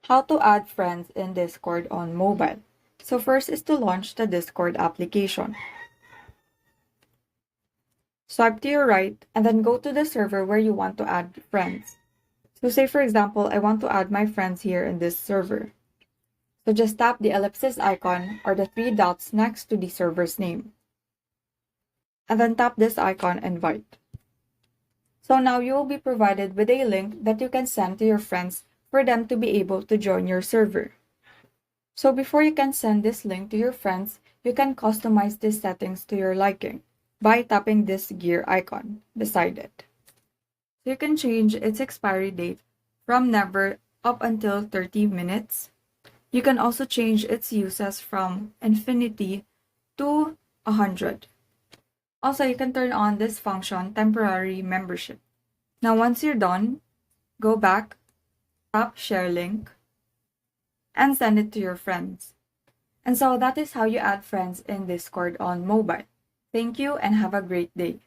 How to add friends in Discord on mobile. So first is to launch the Discord application. Swipe to your right and then go to the server where you want to add friends. So say for example, I want to add my friends here in this server. So just tap the ellipsis icon or the three dots next to the server's name. And then tap this icon, invite. So now you will be provided with a link that you can send to your friends for them to be able to join your server. So before you can send this link to your friends, you can customize these settings to your liking by tapping this gear icon beside it. So you can change its expiry date from never up until 30 minutes. You can also change its uses from infinity to 100. Also, you can turn on this function, temporary membership. Now, once you're done, go back, tap share link, and send it to your friends. And so that is how you add friends in Discord on mobile. Thank you and have a great day.